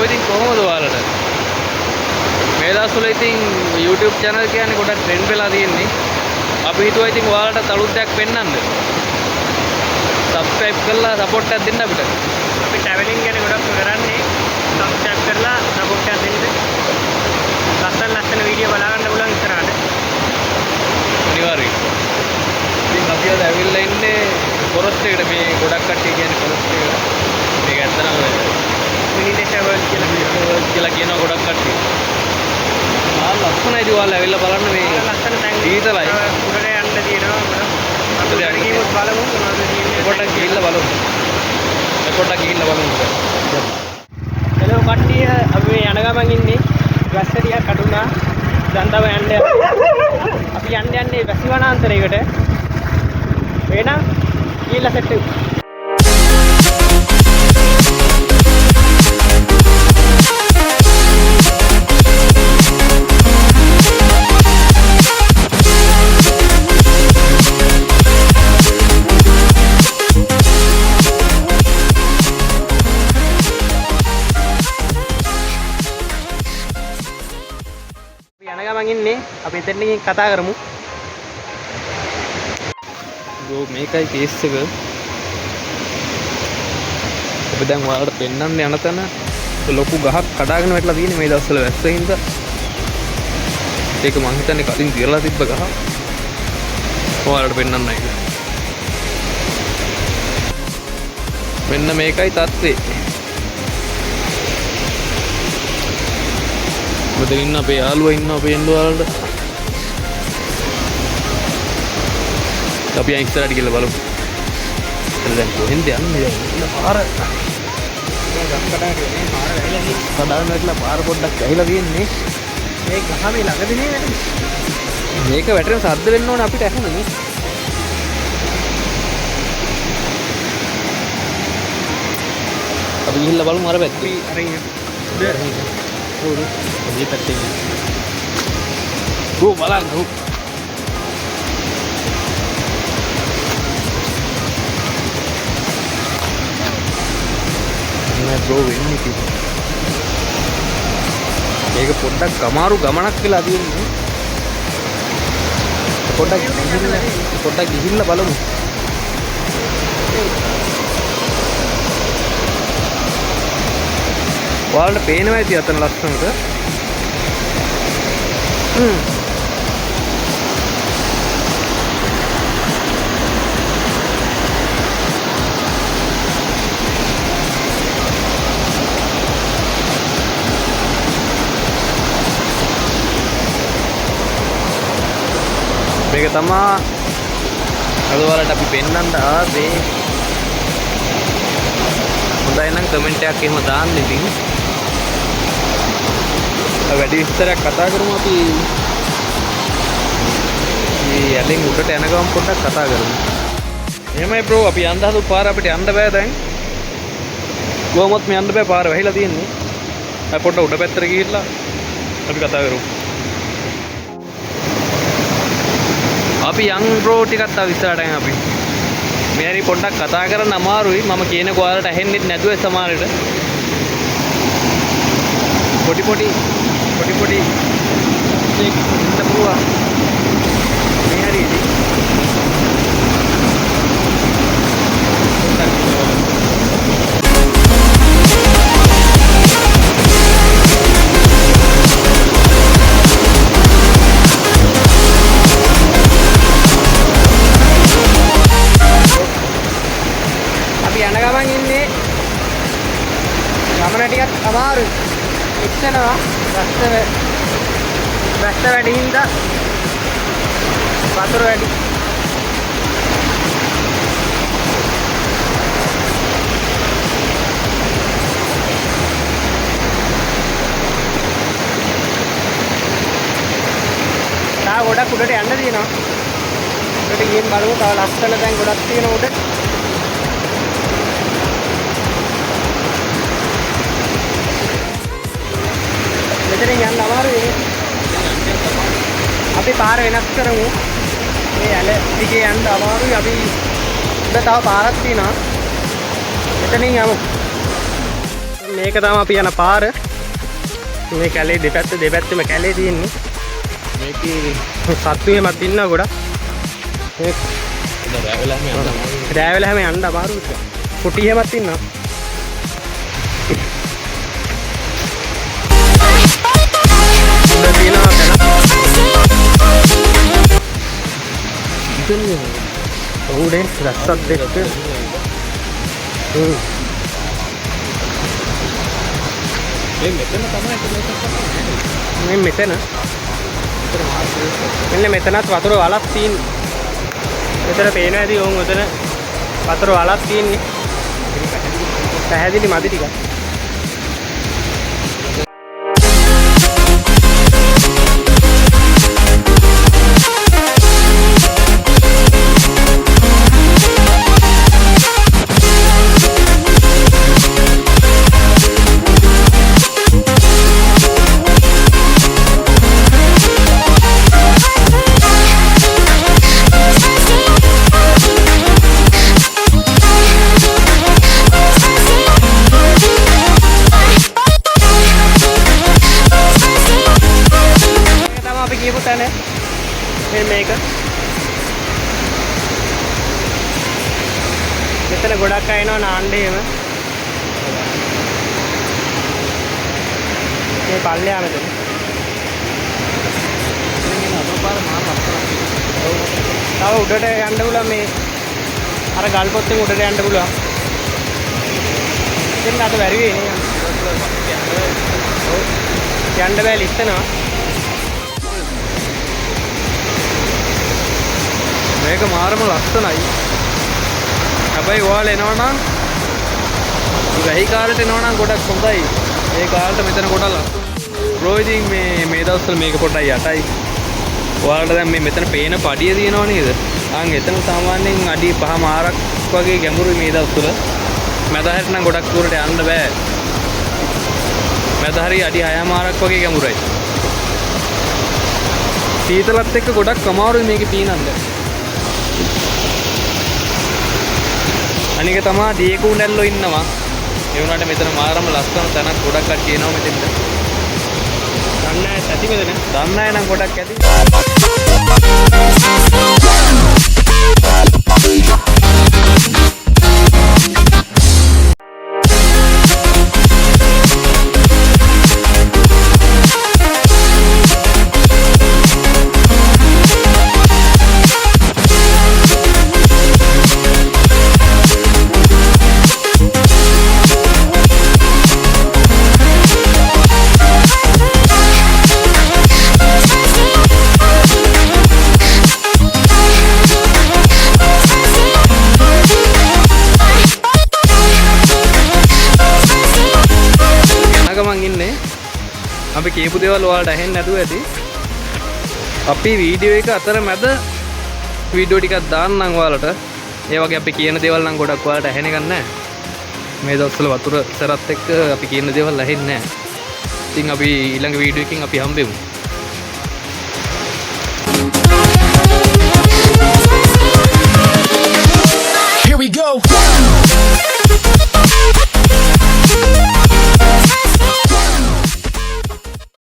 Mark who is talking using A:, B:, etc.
A: ඉතින් කොහොමද ඔයාලට? මේ දවස්වල ඉතින් YouTube channel කියන්නේ ගොඩක් trend වෙලා තියෙන්නේ. අපි හිතුවා ඉතින් ඔයාලට අලුත් දෙයක් පෙන්වන්න. subscribe කරලා support එකක් දෙන්න අපිට.
B: අපි traveling ගැන ගොඩක් කරන්නේ. subscribe කරලා support එකක් දෙන්න. ලස්සන වීඩියෝ බලා ගන්න පුළුවන් ඉස්සරහට.
A: අනිවාර්යයෙන්. ඉතින් අපි අද ඇවිල්ලා ඉන්නේ forest එකට. මේ ගොඩක් කට්ටිය කියන්නේ forest එකට. මේක ඇත්තටම
B: මිනිනේෂන් වර්ල්ඩ්
A: කියලා කියනවා ගොඩක් කට්ටිය. ලස්සනයිද ඔයාලා ඇවිල්ලා බලන්න මේ
B: ලස්සන තැන්
A: සීතලයි.
B: උඩට යන්න තියෙනවා. අපි උඩට ගිහින් බලමු මොනවද තියෙන්නේ.
A: පොඩ්ඩක් ගිහිල්ලා බලමු. පොඩ්ඩක් ගිහිල්ලා බලමු.
B: හෙලෝ කට්ටිය අපි මේ යන ගමන් ඉන්නේ වැස්ස ටිකක් අඩුනා. දැන් තව යන්න අපි යන්නේ වැසි වනාන්තරයකට. එහෙනම් ගිහිල්ලා සෙට් වෙමු. ඉන්නේ අපි එතන ගිහින් කතා කරමු.
A: ගෝ මේකයි කේස් එක. අපි දැන් ඔයාලට පෙන්නන්න යන තැන ලොකු ගහක් කඩාගෙන වැටලා තියෙන්නේ මේ දවස්වල වැස්සෙන්ද. ඒක මං හිතන්නේ කලින් දිරලා තිබ්බ ගහ. ඔයාලට පෙන්නන්නයි. මෙන්න මේකයි තත්ත්වේ. මෙතන ඉන්න අපේ යාළුවා ඉන්නවා පේන්න ඔයාලට. අපි අයින් ඉස්සරහට ගිහලා බලමු. දැන් කොහෙන්ද යන්නේ? ඉන්න පාර. කඩාගෙන වැටලා පාර පොඩ්ඩක් ඇහිලා තියෙන්නේ.
B: මේ ගහ මේ ළඟදී නේ වැටෙන්නේ.
A: මේක වැටෙන සද්ද වෙන්න ඕනේ අපිට ඇහුණනේ. අපි ගිහිල්ලා බලමු අර පැත්තේ. Ini penting. Bro, balang bro. Ini bro ini sih. Ini pondok kamaru gamanak ke lagi ini. Pondok gihil lah balong. ඔයාලට පේනවා ඇති අතන ලස්සනට. මේක තමයි අද ඔයාලට අපි පෙන්නන්න ආවේ. හොඳයි නම් කමෙන්ට් එකක් එහෙම දාන්න ඉතින්. වැඩි විස්තරයක් කතා කරමු අපි. මේ යලින් උඩට යන ගමන් පොඩ්ඩක් කතා කරමු. එහෙමයි බ්‍රෝ අපි යන්න හදපු පාර අපිට යන්න බෑ දැන්. කොහොමත් මේ යන්න බෑ පාර වැහිලා තියෙන්නේ. අපි පොඩ්ඩක් උඩ පැත්තට ගිහිල්ලා අපි කතා කරමු. අපි යන් බ්‍රෝ ටිකක් තව ඉස්සරහට යන් අපි. මේ හරි පොඩ්ඩක් කතා කරන්න අමාරුයි. මම කියන්නේ ඔයාලට ඇහෙන්නේ නැතුව සමහරට. පොඩි ඒක ඉන්න පුළුවන්. මේ හරියදී අපි යන ගමන් ඉන්නේ ගමන ටිකක් අමාරුයි. එක්සනවා වැස්ස වැඩි හින්දා වතුර වැඩි. තා ගොඩක් උඩට යන්න තියෙනවා. උඩට ගිහින් බලමු තව ලස්සන තැන් ගොඩක් තියෙනවා උඩ. මෙතනින් යන්න අමාරුයි. අපි පාර වෙනස් කරමු. මේ ඇල දිගේ යන්න අමාරුයි. අපි උඩ තව පාරක් තියෙනවා. මෙතනින් යමු.
B: මේක තමයි අපි යන පාර. මේ කැලේ දෙපැත්තෙම කැලේ තියෙන්නේ.
A: මේකේ
B: සත්තු එහෙමත් ඉන්නවා ගොඩක්. මේ රෑ වෙලාවම යන්න අමාරුයි. කුටි එහෙමත් ඉන්නවා. උඩේ රස්සත් එක්ක මේ මෙතන මෙන්න මෙතනත් වතුර වලක් තියෙන්නේ. මෙතන පේනවා ඇති ඕන් උතන වතුර වලක් තියෙන්නේ. පැහැදිලි මදි ටිකක්. මේක මෙතන ගොඩක් අය එනවා නාන්න එහෙම. මේ පල්ලෙහා මෙතන. තව උඩට යන්න පුළුවන් මේ අර ගල් පොත්තෙන් උඩට යන්න පුළුවන්. ඉතින් අද බැරි වෙයි නේ. යන්න බෑ ලිස්සනවා.
A: මේක මාරම ලස්සනයි. හැබැයි ඔයාලා එනවා නම් වැහි කාලේට එනවා නම් ගොඩක් හොඳයි. මේ කාලේට මෙතන ගොඩක් ලස්සන. බ්‍රෝ ඉතින් මේ දවස්වල මේක පොඩ්ඩක් යටයි. ඔයාලට දැන් මේ මෙතන පේන පඩිය තියෙනව නේද? අන් එතන සාමාන්‍යයෙන් අඩි 5 මාරක් වගේ ගැඹුරුයි මේ දවස්වල. මැද හරියට නම් ගොඩක් දුරට යන්න බෑ. මැද හරිය අඩි 6 මාරක් වගේ ගැඹුරයි. සීතලත් එක්ක ගොඩක් අමාරුයි මේකේ පීනන්න. අනික තමයි දියකු නැල්ලෝ ඉන්නවා. ඒ වුණාට මෙතන මාරම ලස්සන තැනක් ගොඩක් කට්ටිය එනවා මෙතෙන්ට.
B: දන්නේ නැහැ ඇති මෙතන.
A: දන්නේ නැහැ නම් ගොඩක් ඇති. අපි කියපු දේවල් ඔයාලට ඇහෙන්නේ නැතුව ඇති. අපි වීඩියෝ එක අතර මැද වීඩියෝ ටිකක් දාන්නම් ඔයාලට. ඒ වගේ අපි කියන දේවල් නම් ගොඩක් ඔයාලට ඇහෙන එකක් නැහැ. මේ දවස්වල වතුර සරත් එක්ක අපි කියන දේවල් ඇහෙන්නේ නැහැ. ඉතින් අපි ඊළඟ වීඩියෝ එකකින් අපි හම්බෙමු.